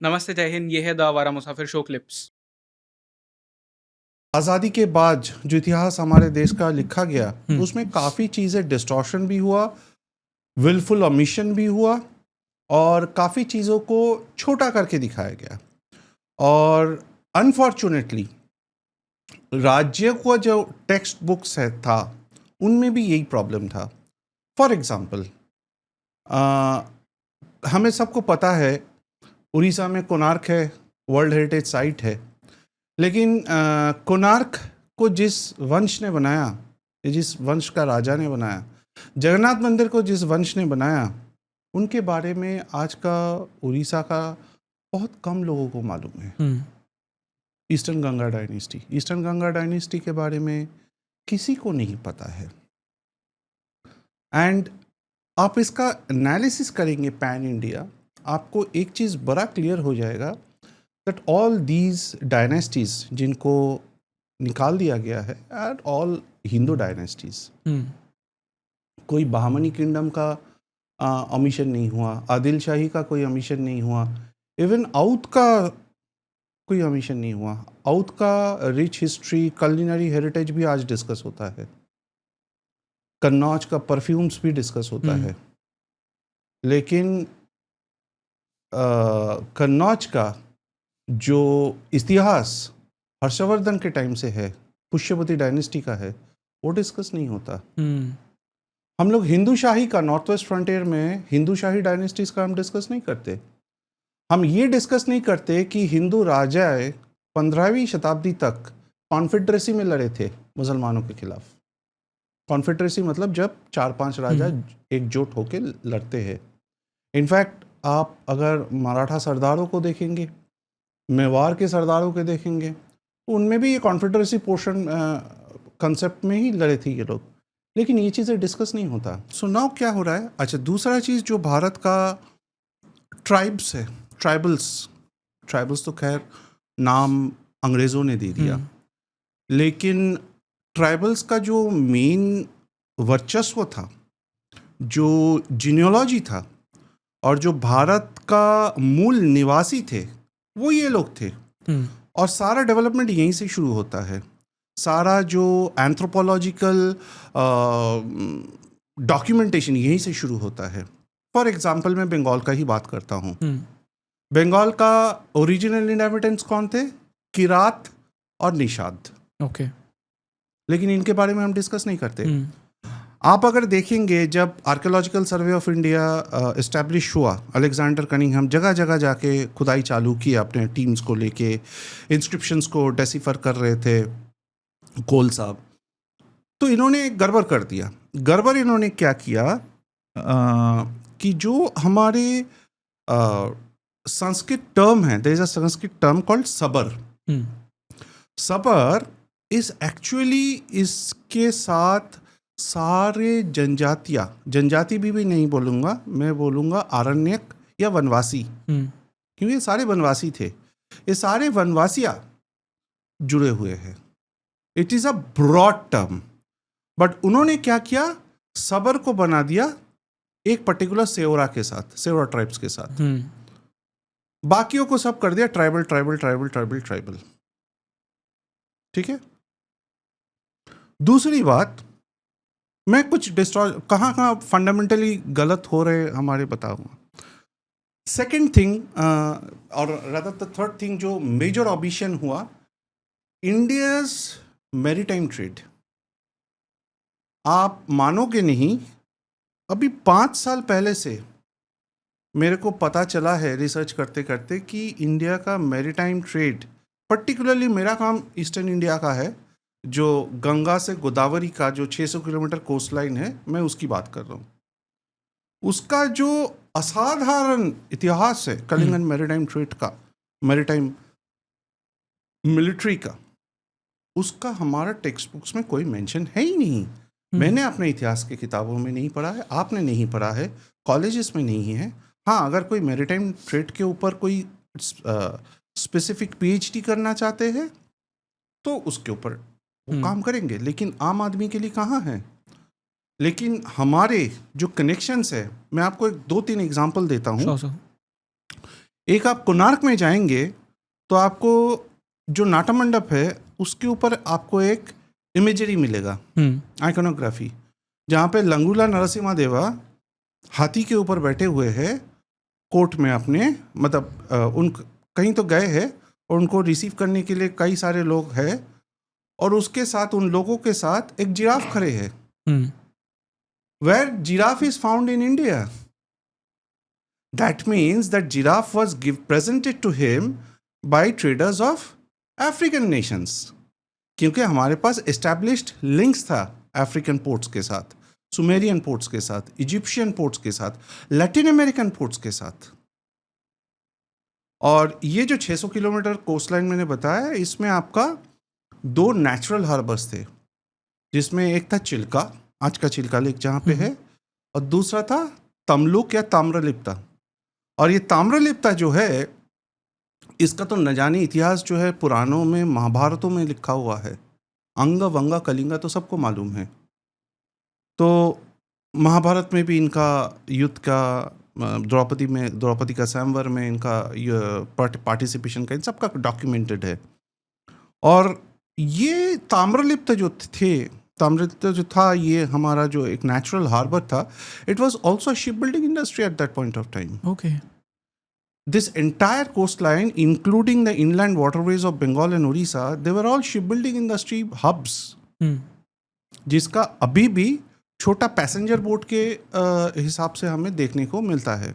नमस्ते, जय हिंद। ये है द आवारा मुसाफिर शो क्लिप्स। आज़ादी के बाद जो इतिहास हमारे देश का लिखा गया उसमें काफ़ी चीज़ें डिस्टॉर्शन भी हुआ, विलफुल ओमिशन भी हुआ और काफ़ी चीज़ों को छोटा करके दिखाया गया। और अनफॉर्चुनेटली राज्य को जो टेक्स्ट बुक्स है था उनमें भी यही प्रॉब्लम था। फॉर एग्ज़ाम्पल हमें सबको पता है उड़ीसा में कोणार्क है, वर्ल्ड हेरिटेज साइट है। लेकिन कोणार्क को जिस वंश ने बनाया, जिस वंश का राजा ने बनाया, जगन्नाथ मंदिर को जिस वंश ने बनाया, उनके बारे में आज का उड़ीसा का बहुत कम लोगों को मालूम है। ईस्टर्न गंगा डायनेस्टी के बारे में किसी को नहीं पता है। एंड आप इसका एनालिसिस करेंगे पैन इंडिया, आपको एक चीज़ बड़ा क्लियर हो जाएगा that all these dynasties जिनको निकाल दिया गया है are all हिंदू डायनेस्टीज। कोई बहामनी किंगडम का अमीशन नहीं हुआ, आदिल शाही का कोई अमीशन नहीं हुआ, इवन आउथ का कोई अमीशन नहीं हुआ। आउथ का रिच हिस्ट्री, कलिनरी हेरिटेज भी आज डिस्कस होता है। कन्नौज का परफ्यूम्स भी डिस्कस होता है। लेकिन कन्नौज का जो इतिहास हर्षवर्धन के टाइम से है, पुष्यवती डायनेस्टी का है, वो डिस्कस नहीं होता। हम लोग हिंदू शाही का, नॉर्थ वेस्ट फ्रंटियर में हिंदू शाही डायनेस्टीज का हम डिस्कस नहीं करते। हम ये डिस्कस नहीं करते कि हिंदू राजाएं 15वीं शताब्दी तक कॉन्फेडरेसी में लड़े थे मुसलमानों के खिलाफ। कॉन्फेडरेसी मतलब जब 4-5 राजा एकजुट होकर लड़ते हैं। इनफैक्ट आप अगर मराठा सरदारों को देखेंगे, मेवाड़ के सरदारों के देखेंगे, उनमें भी ये कॉन्फेडरेसी पोर्शन कंसेप्ट में ही लड़े थे ये लोग। लेकिन ये चीज़ें डिस्कस नहीं होता। सो नाउ क्या हो रहा है? अच्छा, दूसरा चीज़ जो भारत का ट्राइब्स है, ट्राइबल्स तो खैर नाम अंग्रेज़ों ने दे दिया, लेकिन ट्राइबल्स का जो मेन वर्चस्व था, जो जीनियोलॉजी था और जो भारत का मूल निवासी थे, वो ये लोग थे। और सारा डेवलपमेंट यहीं से शुरू होता है। सारा जो एंथ्रोपोलॉजिकल डॉक्यूमेंटेशन यहीं से शुरू होता है। फॉर एग्जांपल मैं बंगाल का ही बात करता हूँ। बंगाल का ओरिजिनल इनहैबिटेंट्स कौन थे? किरात और निषाद। ओके। लेकिन इनके बारे में हम डिस्कस नहीं करते। आप अगर देखेंगे, जब archaeological survey of India establish हुआ, अलेक्जेंडर कनिंघम जगह जगह जाके खुदाई चालू की अपने टीम्स को लेके, इंस्क्रिप्शंस को डेसिफर कर रहे थे कोल साहब, तो इन्होंने गड़बड़ कर दिया। गड़बड़ इन्होंने क्या किया कि जो हमारे संस्कृत टर्म है, there is a Sanskrit term called Sabar. Sabar is actually, इसके साथ सारे जनजाति भी नहीं बोलूँगा, मैं बोलूँगा आरण्यक या वनवासी, क्योंकि ये सारे वनवासी थे। ये सारे वनवासिया जुड़े हुए हैं। It is a broad term, but उन्होंने क्या किया? सबर को बना दिया एक पर्टिकुलर सेवरा के साथ, सेवरा ट्राइब्स के साथ। बाकियों को सब कर दिया tribal tribal tribal tribal tribal. ठीक है। दूसरी बात, मैं कुछ कहाँ फंडामेंटली गलत हो रहे हमारे बताऊंगा। सेकेंड थिंग, और रादर द थर्ड थिंग, जो मेजर ऑबिशन हुआ, इंडियाज मैरीटाइम ट्रेड। आप मानोगे नहीं, अभी 5 साल पहले से मेरे को पता चला है रिसर्च करते करते कि इंडिया का मैरीटाइम ट्रेड, पर्टिकुलरली मेरा काम ईस्टर्न इंडिया का है, जो गंगा से गोदावरी का जो 600 किलोमीटर कोस्ट लाइन है, मैं उसकी बात कर रहा हूँ। उसका जो असाधारण इतिहास है कलिंगन मैरीटाइम ट्रेड का, मैरीटाइम मिलिट्री का, उसका हमारा टेक्स्ट बुक्स में कोई मेंशन है ही नहीं। मैंने अपने इतिहास की किताबों में नहीं पढ़ा है, आपने नहीं पढ़ा है, कॉलेजेस में नहीं है। हाँ, अगर कोई मैरीटाइम ट्रेड के ऊपर कोई स्पेसिफिक पीएचडी करना चाहते हैं तो उसके ऊपर वो काम करेंगे, लेकिन आम आदमी के लिए कहाँ है? लेकिन हमारे जो कनेक्शंस है, मैं आपको 2-3 एग्जांपल देता हूँ। एक आप कोणार्क में जाएंगे तो आपको जो नाट्य मंडप है उसके ऊपर आपको एक इमेजरी मिलेगा, आइकोनोग्राफी, जहाँ पे लंगूला नरसिम्हा देवा हाथी के ऊपर बैठे हुए हैं कोर्ट में अपने, मतलब उन कहीं तो गए हैं और उनको रिसीव करने के लिए कई सारे लोग हैं, और उसके साथ उन लोगों के साथ एक जिराफ खड़े हैं। Where giraffe is found in India. That means that giraffe was presented to him by traders of African nations. क्योंकि हमारे पास established links था अफ्रीकन पोर्ट्स के साथ, सुमेरियन पोर्ट्स के साथ, इजिप्शियन पोर्ट्स के साथ, लैटिन अमेरिकन पोर्ट्स के साथ। और ये जो 600 किलोमीटर कोस्ट लाइन मैंने बताया, इसमें आपका 2 नेचुरल हार्बर्स थे, जिसमें एक था चिल्का, आज का चिल्का लेक जहाँ पे है, और दूसरा था तमलुक या ताम्रलिप्ता। और ये ताम्रलिप्ता जो है, इसका तो न जाने इतिहास जो है पुराणों में, महाभारतों में लिखा हुआ है। अंग वंगा कलिंगा तो सबको मालूम है। तो महाभारत में भी इनका युद्ध का, द्रौपदी का स्वयंवर में इनका पार्टिसिपेशन का, इन सबका डॉक्यूमेंटेड है। और ये ताम्रलिप्त जो थे, ताम्रलिप्त जो था, ये हमारा जो एक नेचुरल हार्बर था, it was also ship building industry at that point of time. Okay. This entire coastline, including the inland waterways of Bengal and Orissa, they were all shipbuilding industry hubs. जिसका अभी भी छोटा passenger boat के हिसाब से हमें देखने को मिलता है।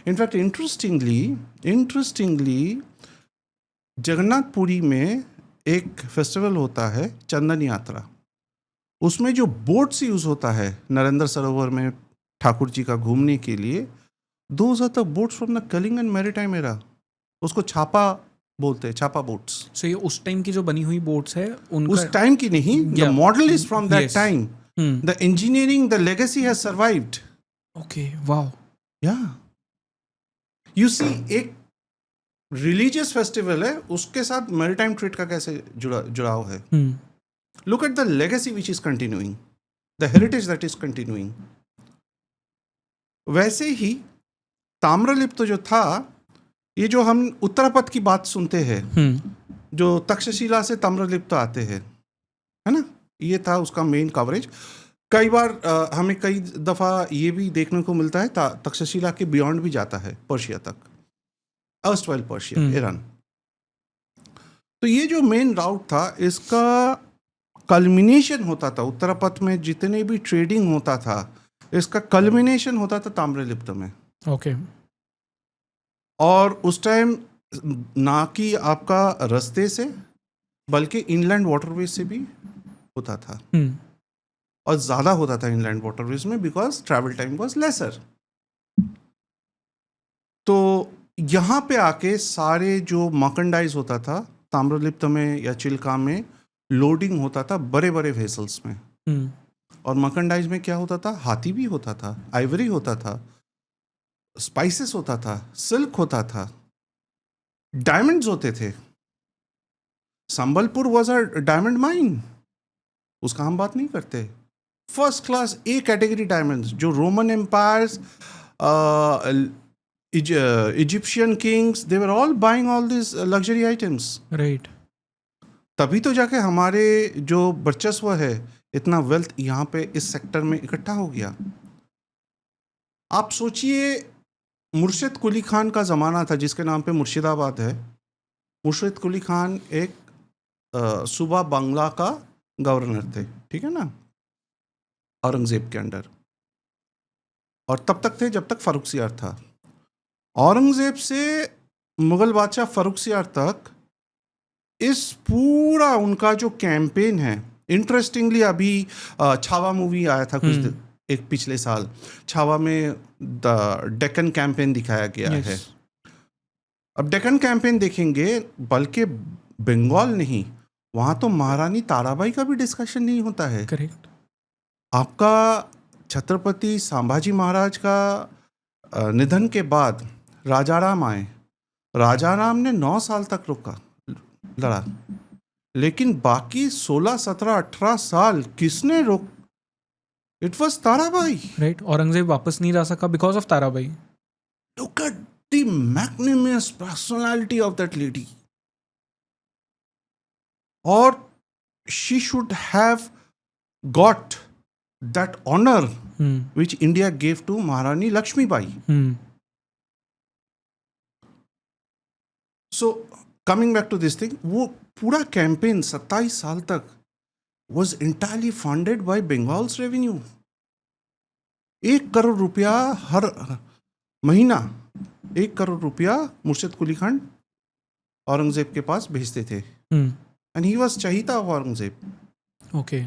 इनफैक्ट इंटरेस्टिंगली जगन्नाथपुरी में एक फेस्टिवल होता है चंदन यात्रा। उसमें जो बोट्स यूज होता है नरेंद्र सरोवर में ठाकुर जी का घूमने के लिए, those are the boats from the Kalinga and maritime era. उसको छापा बोलते हैं, छापा बोट्स। So ये उस टाइम की जो बनी हुई बोट्स है उनका, उस टाइम की नहीं, the model is from that Yes. time. The engineering, the legacy has survived. Okay, wow. Yeah. You see, एक रिलीजियस फेस्टिवल है, उसके साथ मैरिटाइम ट्रेड का कैसे जुड़ाव है। Look at the legacy which is continuing, the heritage that is continuing. वैसे ही ताम्रलिप्त जो था, ये जो हम उत्तरापथ की बात सुनते हैं, जो तक्षशिला से ताम्रलिप्त आते हैं, है ना, ये था उसका मेन कवरेज। कई बार हमें कई दफ़ा ये भी देखने को मिलता है तक्षशिला के बियॉन्ड भी जाता है, पर्शिया तक, अर्स्टवाइल पर्शिया, ईरान। तो ये जो मेन राउट था, इसका कल्मिनेशन होता था उत्तरापथ में, जितने भी ट्रेडिंग होता था, इसका कल्मिनेशन होता था ताम्रलिप्त में। ओके। और उस टाइम ना कि आपका रास्ते से, बल्कि इनलैंड वाटरवेज से भी होता था, और ज़्यादा होता था इनलैंड वाटरवेज में, because travel time was lesser. तो यहाँ पे आके सारे जो मर्केंडाइज होता था ताम्रलिप्त में या चिल्का में, लोडिंग होता था बड़े बड़े वेसल्स में। और मर्केंडाइज में क्या होता था, हाथी भी होता था, आइवरी होता था, स्पाइसेस होता था, सिल्क होता था, डायमंड्स होते थे। Sambalpur was a diamond mine, उसका हम बात नहीं करते। First class A category diamonds, जो Roman empires, Egyptian kings, they were all buying all this luxury items. Right. तभी तो जाके हमारे जो वर्चस्व है, इतना वेल्थ यहाँ पे इस सेक्टर में इकट्ठा हो गया। आप सोचिए, मुर्शिद कुली खान का ज़माना था, जिसके नाम पे मुर्शिदाबाद है। मुर्शिद कुली खान एक सूबा बांग्ला का गवर्नर थे, ठीक है ना, औरंगज़ेब के अंडर। और तब तक थे जब तक फर्रुखसियार था। औरंगज़ेब से मुग़ल बादशाह फर्रुखसियार तक इस पूरा उनका जो कैंपेन है, इंटरेस्टिंगली अभी छावा मूवी आया था कुछ एक पिछले साल, छावा में द डेक्कन कैंपेन दिखाया गया है। अब डेक्कन कैंपेन देखेंगे, बल्कि बंगाल नहीं, वहाँ तो महारानी ताराबाई का भी डिस्कशन नहीं होता है। करेक्ट। आपका छत्रपति संभाजी महाराज का निधन के बाद राजाराम आए। राजाराम ने 9 साल तक लड़ा, लेकिन बाकी 16, 17, 18 साल किसने रोक? It was Tarabai. Right. Aurangzeb वापस नहीं जा सका because of Tarabai. Look at the magnanimous personality of that lady. Or she should have got that honor which India gave to Maharani Lakshmi Bai. So coming back to this thing, वो पूरा campaign 27 साल तक was entirely funded by Bengal's revenue. 1 crore रुपया हर महीना 1 करोड़ रुपया मुर्शिद कुली खान औरंगजेब के पास भेजते थे. And he was चहीता of Aurangzeb. Okay.